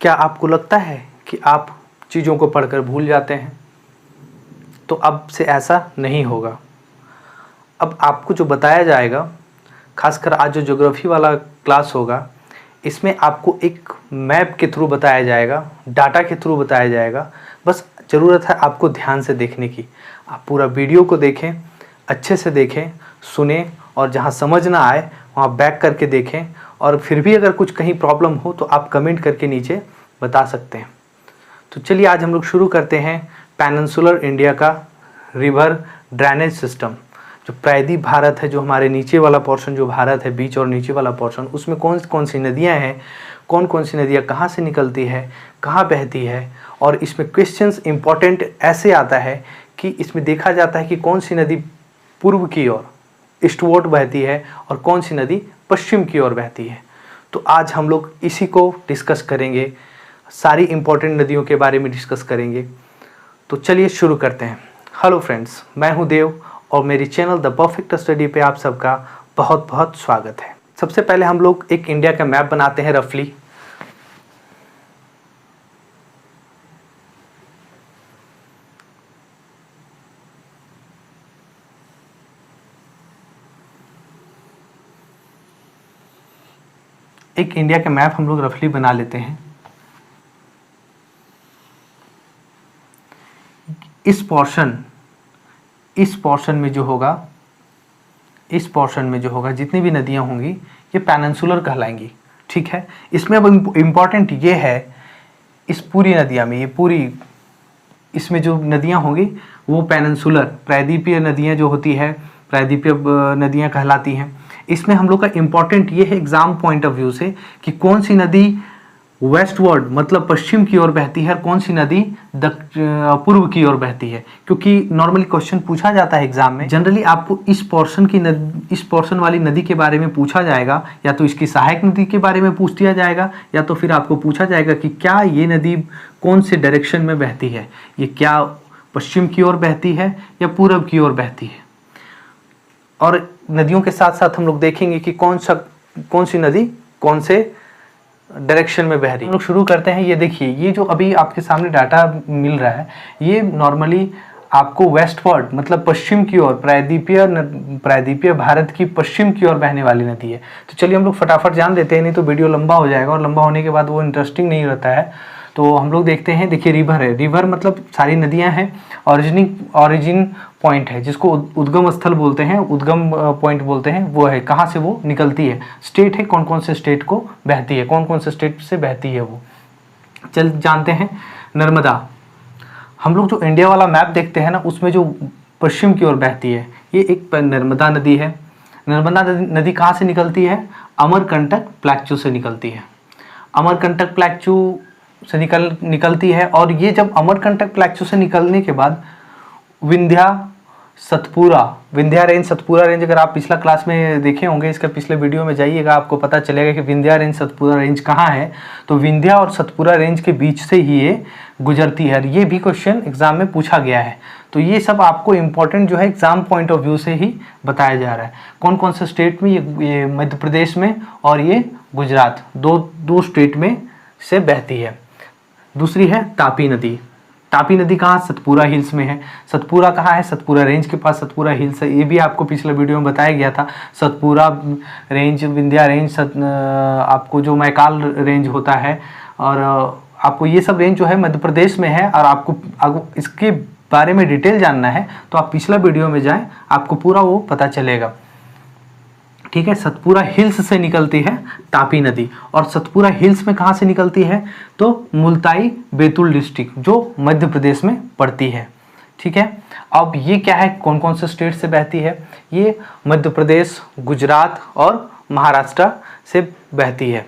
क्या आपको लगता है कि आप चीज़ों को पढ़कर भूल जाते हैं? तो अब से ऐसा नहीं होगा। अब आपको जो बताया जाएगा, खासकर आज जो ज्योग्राफी वाला क्लास होगा, इसमें आपको एक मैप के थ्रू बताया जाएगा, डाटा के थ्रू बताया जाएगा। बस ज़रूरत है आपको ध्यान से देखने की। आप पूरा वीडियो को देखें, अच्छे से देखें, सुनें, और जहाँ समझ ना आए वहाँ बैक करके देखें। और फिर भी अगर कुछ कहीं प्रॉब्लम हो तो आप कमेंट करके नीचे बता सकते हैं। तो चलिए आज हम लोग शुरू करते हैं पेनिनसुलर इंडिया का रिवर ड्रेनेज सिस्टम। जो प्रायद्वीप भारत है, जो हमारे नीचे वाला पोर्शन जो भारत है, बीच और नीचे वाला पोर्शन, उसमें कौन कौन सी नदियाँ हैं, कौन कौन सी नदियाँ कहाँ से निकलती है, कहाँ बहती है। और इसमें क्वेश्चंस इंपॉर्टेंट ऐसे आता है कि इसमें देखा जाता है कि कौन सी नदी पूर्व की ओर ईस्टवर्ड बहती है और कौन सी नदी पश्चिम की ओर बहती है। तो आज हम लोग इसी को डिस्कस करेंगे, सारी इंपॉर्टेंट नदियों के बारे में डिस्कस करेंगे। तो चलिए शुरू करते हैं। हेलो फ्रेंड्स, मैं हूं देव और मेरी चैनल द परफेक्ट स्टडी पे आप सबका बहुत बहुत स्वागत है। सबसे पहले हम लोग एक इंडिया का मैप बनाते हैं रफली। एक इंडिया का मैप हम लोग रफली बना लेते हैं। इस पोर्शन में जो होगा जितनी भी नदियां होंगी ये पेनिनसुलर कहलाएंगी। ठीक है, इसमें अब इम्पॉर्टेंट ये है, इस पूरी नदियां में, ये पूरी इसमें जो नदियां होंगी वो पेनिनसुलर प्रायद्वीपीय नदियां जो होती है, प्रायद्वीपीय नदियां कहलाती हैं। इसमें हम लोग का इम्पॉर्टेंट ये है एग्जाम पॉइंट ऑफ व्यू से कि कौन सी नदी वेस्टवर्ड मतलब पश्चिम की ओर बहती है और कौन सी नदी पूर्व की ओर बहती है। क्योंकि नॉर्मली क्वेश्चन पूछा जाता है एग्जाम में, जनरली आपको इस पोर्शन वाली नदी के बारे में पूछा जाएगा, या तो इसकी सहायक नदी के बारे में पूछ दिया जाएगा, या तो फिर आपको पूछा जाएगा कि क्या ये नदी कौन से डायरेक्शन में बहती है, ये क्या पश्चिम की ओर बहती है या पूर्व की ओर बहती है। और नदियों के साथ साथ हम लोग देखेंगे कि कौन सी नदी कौन से डायरेक्शन में बह रही है। हम लोग शुरू करते हैं। ये देखिए, ये जो अभी आपके सामने डाटा मिल रहा है, ये नॉर्मली आपको वेस्टवर्ड मतलब पश्चिम की ओर प्रायद्वीपीय भारत की पश्चिम की ओर बहने वाली नदी है। तो चलिए हम लोग फटाफट जान देते हैं, नहीं तो वीडियो लंबा हो जाएगा और लंबा होने के बाद वो इंटरेस्टिंग नहीं रहता है। तो हम लोग देखते हैं। देखिए, रिवर है, रिवर मतलब सारी नदियां हैं। ऑरिजिन पॉइंट है, जिसको उद्गम स्थल बोलते हैं, उद्गम पॉइंट बोलते हैं, वो है कहाँ से वो निकलती है। स्टेट है, कौन कौन से स्टेट को बहती है, कौन कौन से स्टेट से बहती है वो। चल जानते हैं। नर्मदा, हम लोग जो इंडिया वाला मैप देखते हैं ना, उसमें जो पश्चिम की ओर बहती है ये एक नर्मदा नदी है। नर्मदा नदी कहाँ से निकलती है? अमरकंटक प्लेटू से निकलती है। अमरकंटक प्लेटू से निकलती है। और ये जब अमरकंटक प्लेटू से निकलने के बाद विंध्या रेंज, सतपुरा रेंज, अगर आप पिछला क्लास में देखे होंगे, इसका पिछले वीडियो में जाइएगा, आपको पता चलेगा कि विंध्या रेंज सतपुरा रेंज कहाँ है। तो विंध्या और सतपुरा रेंज के बीच से ही ये गुजरती है। ये भी क्वेश्चन एग्जाम में पूछा गया है। तो ये सब आपको इम्पोर्टेंट जो है एग्जाम पॉइंट ऑफ व्यू से ही बताया जा रहा है। कौन कौन से स्टेट में, ये मध्य प्रदेश में और ये गुजरात, दो स्टेट में से बहती है। दूसरी है तापी नदी। तापी नदी कहाँ? सतपुरा हिल्स में है। सतपुरा कहाँ है? सतपुरा रेंज के पास सतपुरा हिल्स है। ये भी आपको पिछले वीडियो में बताया गया था। सतपुरा रेंज, विंध्या रेंज, आपको जो मैकाल रेंज होता है, और आपको ये सब रेंज जो है मध्य प्रदेश में है। और आपको इसके बारे में डिटेल जानना है तो आप पिछला वीडियो में जाएं, आपको पूरा वो पता चलेगा। ठीक है, सतपुरा हिल्स से निकलती है तापी नदी। और सतपुरा हिल्स में कहाँ से निकलती है? तो मुल्ताई बैतूल डिस्ट्रिक्ट जो मध्य प्रदेश में पड़ती है। ठीक है, अब ये क्या है, कौन कौन से स्टेट से बहती है? ये मध्य प्रदेश, गुजरात और महाराष्ट्र से बहती है।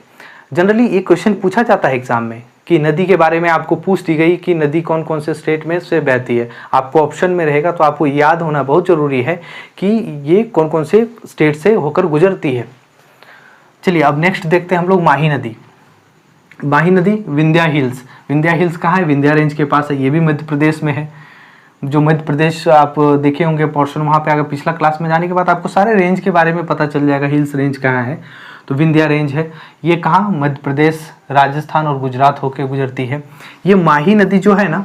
जनरली ये क्वेश्चन पूछा जाता है एग्जाम में कि नदी के बारे में आपको पूछ दी गई कि नदी कौन कौन से स्टेट में से बहती है। आपको ऑप्शन में रहेगा, तो आपको याद होना बहुत ज़रूरी है कि ये कौन कौन से स्टेट से होकर गुजरती है। चलिए अब नेक्स्ट देखते हैं हम लोग माही नदी। माही नदी विंध्या हिल्स। विंध्या हिल्स कहाँ है? विंध्या रेंज के पास है। ये भी मध्य प्रदेश में है। जो मध्य प्रदेश आप देखे होंगे पोर्शन, वहाँ पे अगर पिछला क्लास में जाने के बाद आपको सारे रेंज के बारे में पता चल जाएगा, हिल्स रेंज कहाँ है। तो विंध्या रेंज है। ये कहाँ, मध्य प्रदेश, राजस्थान और गुजरात होकर गुजरती है। ये माही नदी जो है ना,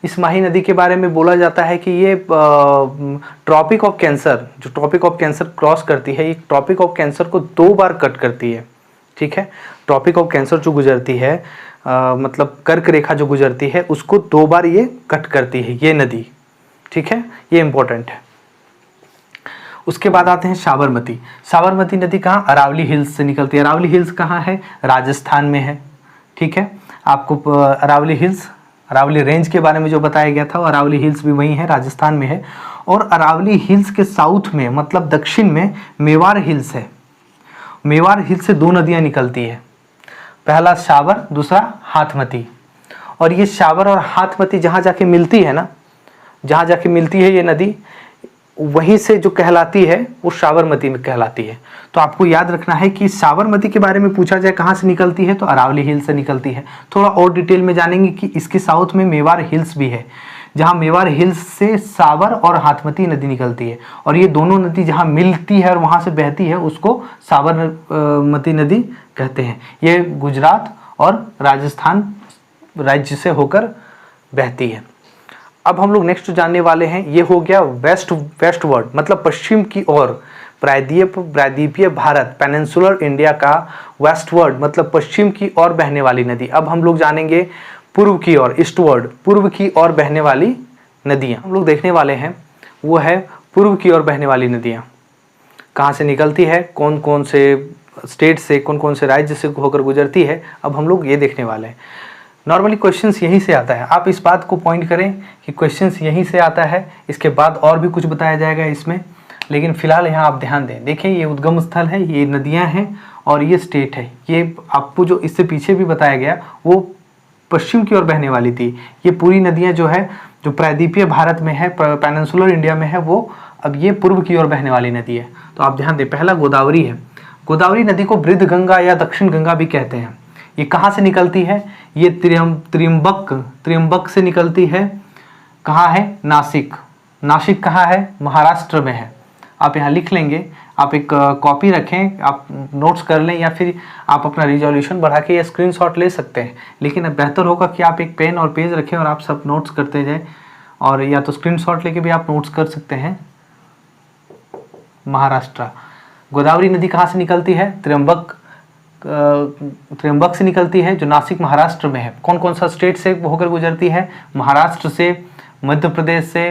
इस माही नदी के बारे में बोला जाता है कि ये ट्रॉपिक ऑफ कैंसर, जो ट्रॉपिक ऑफ कैंसर क्रॉस करती है, ये ट्रॉपिक ऑफ कैंसर को 2 बार कट करती है। ठीक है, ट्रॉपिक ऑफ कैंसर जो गुजरती है, मतलब कर्क रेखा जो गुजरती है, उसको 2 बार ये कट करती है ये नदी। ठीक है, ये इंपॉर्टेंट है। उसके बाद आते हैं साबरमती। साबरमती नदी कहाँ, अरावली हिल्स से निकलती है। अरावली हिल्स कहाँ है, राजस्थान में है। ठीक है, आपको अरावली हिल्स, अरावली रेंज के बारे में जो बताया गया था, अरावली हिल्स भी वही है, राजस्थान में है। और अरावली हिल्स के साउथ में, मतलब दक्षिण में, मेवाड़ हिल्स है। मेवाड़ हिल्स से 2 नदियां निकलती है, पहला साबर, दूसरा हाथमती। और ये साबर और हाथमती जहाँ जाके मिलती है ना, जहाँ जाके मिलती है ये नदी, वहीं से जो कहलाती है वो साबरमती में कहलाती है। तो आपको याद रखना है कि साबरमती के बारे में पूछा जाए कहाँ से निकलती है, तो अरावली हिल्स से निकलती है। थोड़ा और डिटेल में जानेंगे कि इसके साउथ में मेवाड़ हिल्स भी है, जहाँ मेवाड़ हिल्स से साबर और हाथमती नदी निकलती है। और ये दोनों नदी जहाँ मिलती है और वहाँ से बहती है, उसको साबरमती नदी कहते हैं। ये गुजरात और राजस्थान राज्य से होकर बहती है। अब हम लोग नेक्स्ट जानने वाले हैं, ये हो गया वेस्टवर्ड, मतलब पश्चिम की ओर, प्रायद्वीपीय भारत, पेनिनसुलर इंडिया का वेस्टवर्ड मतलब पश्चिम की ओर बहने वाली नदी। अब हम लोग जानेंगे पूर्व की ओर, ईस्टवर्ड, पूर्व की ओर बहने वाली नदियाँ हम लोग देखने वाले हैं। वो है पूर्व की ओर बहने वाली नदियाँ कहाँ से निकलती है, कौन कौन से स्टेट से, कौन कौन से राज्य से होकर गुजरती है, अब हम लोग ये देखने वाले हैं। नॉर्मली क्वेश्चंस यहीं से आता है, आप इस बात को पॉइंट करें कि क्वेश्चंस यहीं से आता है। इसके बाद और भी कुछ बताया जाएगा इसमें, लेकिन फिलहाल यहाँ आप ध्यान दें। देखिए, ये उद्गम स्थल है, ये नदियाँ हैं और ये स्टेट है। ये आपको जो इससे पीछे भी बताया गया वो पश्चिम की ओर बहने वाली थी। ये पूरी नदियाँ जो है, जो प्रायद्वीपीय भारत में है, पेनिनसुलर इंडिया में है, वो अब ये पूर्व की ओर बहने वाली नदी है। तो आप ध्यान दें, पहला गोदावरी है। गोदावरी नदी को वृद्ध गंगा या दक्षिण गंगा भी कहते हैं। ये कहाँ से निकलती है, ये त्र्यंबक से निकलती है। कहाँ है, नासिक। नासिक कहाँ है, महाराष्ट्र में है। आप यहाँ लिख लेंगे, आप एक कॉपी रखें, आप नोट्स कर लें, या फिर आप अपना रिजोल्यूशन बढ़ा के या स्क्रीनशॉट ले सकते हैं। लेकिन अब बेहतर होगा कि आप एक पेन और पेज रखें और आप सब नोट्स करते जाएं, और या तो स्क्रीनशॉट लेके भी आप नोट्स कर सकते हैं। महाराष्ट्र। गोदावरी नदी कहाँ से निकलती है, त्र्यंबक से निकलती है, जो नासिक महाराष्ट्र में है। कौन कौन सा स्टेट से होकर गुजरती है, महाराष्ट्र से, मध्य प्रदेश से,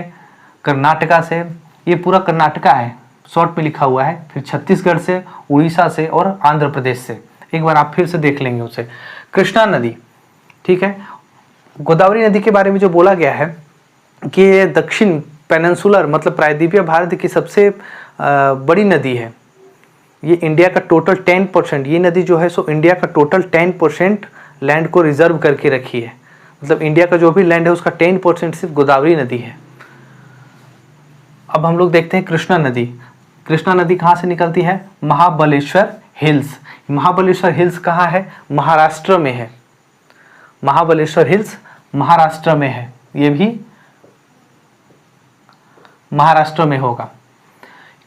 कर्नाटका से, ये पूरा कर्नाटका है, शॉर्ट में लिखा हुआ है, फिर छत्तीसगढ़ से, उड़ीसा से और आंध्र प्रदेश से। एक बार आप फिर से देख लेंगे उसे। कृष्णा नदी, ठीक है। गोदावरी नदी के बारे में जो बोला गया है कि ये दक्षिण पेनिनसुलर मतलब प्रायद्वीपीय भारत की सबसे बड़ी नदी है। ये इंडिया का टोटल 10%, ये नदी जो है सो इंडिया का टोटल 10% लैंड को रिजर्व करके रखी है। मतलब इंडिया का जो भी लैंड है उसका 10% सिर्फ गोदावरी नदी है। अब हम लोग देखते हैं कृष्णा नदी। कृष्णा नदी कहाँ से निकलती है, महाबलेश्वर हिल्स। महाबलेश्वर हिल्स कहाँ है, महाराष्ट्र में है। महाबलेश्वर हिल्स महाराष्ट्र में है, ये भी महाराष्ट्र में होगा।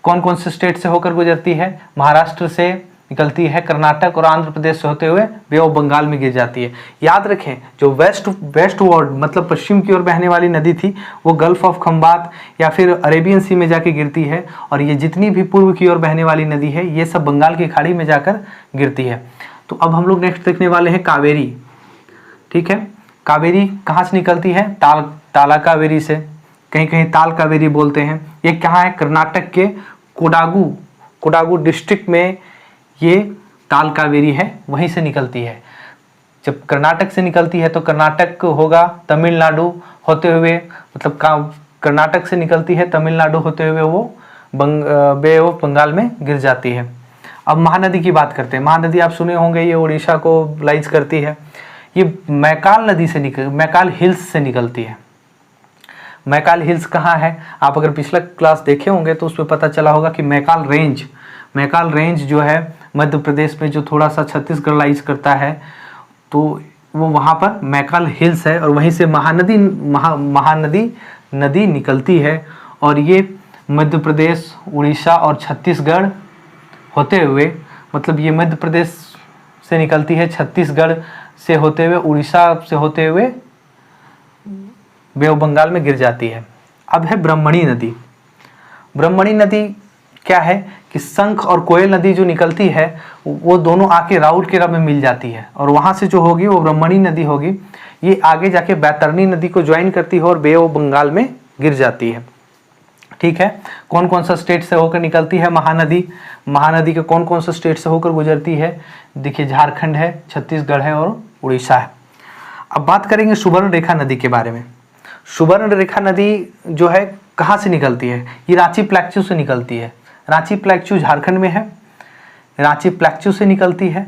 कौन कौन से स्टेट से होकर गुजरती है, महाराष्ट्र से निकलती है, कर्नाटक और आंध्र प्रदेश से होते हुए बे ऑफ बंगाल में गिर जाती है। याद रखें, जो वेस्टवर्ड मतलब पश्चिम की ओर बहने वाली नदी थी वो गल्फ ऑफ खंबात या फिर अरेबियन सी में जाके गिरती है, और ये जितनी भी पूर्व की ओर बहने वाली नदी है ये सब बंगाल की खाड़ी में जाकर गिरती है। तो अब हम लोग नेक्स्ट देखने वाले हैं कावेरी, ठीक है। कावेरी कहाँ से निकलती है, ताला कावेरी से, कहीं कहीं ताल कावेरी बोलते हैं। ये कहाँ है, कर्नाटक के कोडागू डिस्ट्रिक्ट में ये ताल कावेरी है, वहीं से निकलती है। जब कर्नाटक से निकलती है तो कर्नाटक होगा तमिलनाडु होते हुए, मतलब कर्नाटक से निकलती है तमिलनाडु होते हुए वो बे ऑफ बंगाल में गिर जाती है। अब महानदी की बात करते हैं। महानदी आप सुने होंगे, ये उड़ीसा को लाइज करती है। ये मैकाल नदी से मैकाल हिल्स से निकलती है। मैकाल हिल्स कहाँ है, आप अगर पिछला क्लास देखे होंगे तो उसमें पता चला होगा कि मैकाल रेंज जो है मध्य प्रदेश में जो थोड़ा सा छत्तीसगढ़ लाइज करता है, तो वो वहाँ पर मैकाल हिल्स है, और वहीं से महानदी नदी निकलती है, और ये मध्य प्रदेश, उड़ीसा और छत्तीसगढ़ होते हुए मतलब ये मध्य प्रदेश से निकलती है, छत्तीसगढ़ से होते हुए, उड़ीसा से होते हुए बे ऑफ बंगाल में गिर जाती है। अब है ब्रह्मणी नदी। ब्रह्मणी नदी क्या है कि शंख और कोयल नदी जो निकलती है वो दोनों आके राउरकेला में मिल जाती है, और वहाँ से जो होगी वो ब्रह्मणी नदी होगी। ये आगे जाके बैतरणी नदी को ज्वाइन करती है और बे ऑफ बंगाल में गिर जाती है। ठीक है, कौन कौन सा स्टेट से होकर निकलती है महानदी? महानदी के कौन कौन सा स्टेट से होकर गुजरती है? देखिए, झारखंड है, छत्तीसगढ़ है और उड़ीसा है। अब बात करेंगे सुवर्ण रेखा नदी के बारे में। सुवर्ण रेखा नदी जो है कहाँ से निकलती है? ये रांची प्लेक्चू से निकलती है। रांची प्लेक्चू झारखंड में है, रांची प्लेक्चू से निकलती है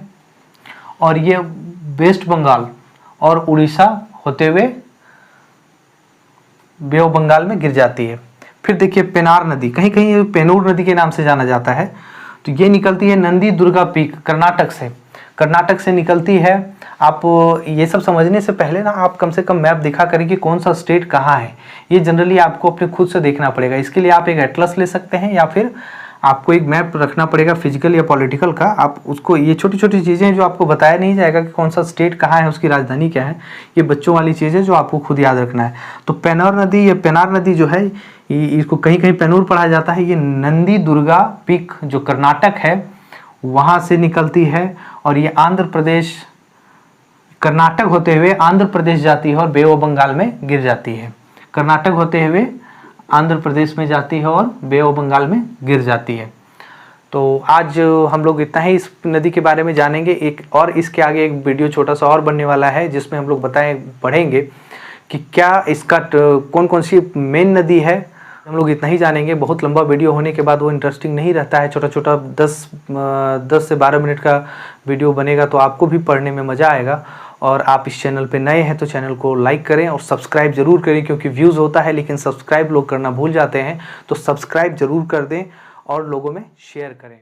और ये वेस्ट बंगाल और उड़ीसा होते हुए बे ऑफ बंगाल में गिर जाती है। फिर देखिए पेनार नदी, कहीं कहीं ये पेनूर नदी के नाम से जाना जाता है। तो ये निकलती है नंदी दुर्गा पीक, कर्नाटक से। कर्नाटक से निकलती है। आप ये सब समझने से पहले ना आप कम से कम मैप दिखा करें कि कौन सा स्टेट कहाँ है। ये जनरली आपको अपने खुद से देखना पड़ेगा। इसके लिए आप एक एटलस ले सकते हैं या फिर आपको एक मैप रखना पड़ेगा फिजिकल या पॉलिटिकल का। आप उसको, ये छोटी छोटी चीज़ें जो आपको बताया नहीं जाएगा कि कौन सा स्टेट कहाँ है, उसकी राजधानी क्या है, ये बच्चों वाली चीज़ें जो आपको खुद याद रखना है। तो पेनार नदी, ये पेनार नदी जो है, इसको कहीं कहीं पेनूर पढ़ा जाता है। ये नंदी दुर्गा पीक जो कर्नाटक है वहाँ से निकलती है और ये आंध्र प्रदेश, कर्नाटक होते हुए आंध्र प्रदेश जाती है और बे ऑफ बंगाल में गिर जाती है। कर्नाटक होते हुए आंध्र प्रदेश में जाती है और बे ऑफ बंगाल में गिर जाती है। तो आज हम लोग इतना ही इस नदी के बारे में जानेंगे। एक और इसके आगे एक वीडियो छोटा सा और बनने वाला है जिसमें हम लोग पढ़ेंगे कि क्या इसका कौन कौन सी मेन नदी है। हम लोग इतना ही जानेंगे। बहुत लंबा वीडियो होने के बाद वो इंटरेस्टिंग नहीं रहता है। छोटा छोटा 10 से 12 मिनट का वीडियो बनेगा तो आपको भी पढ़ने में मज़ा आएगा। और आप इस चैनल पे नए हैं तो चैनल को लाइक करें और सब्सक्राइब जरूर करें, क्योंकि व्यूज़ होता है लेकिन सब्सक्राइब लोग करना भूल जाते हैं। तो सब्सक्राइब जरूर कर दें और लोगों में शेयर करें।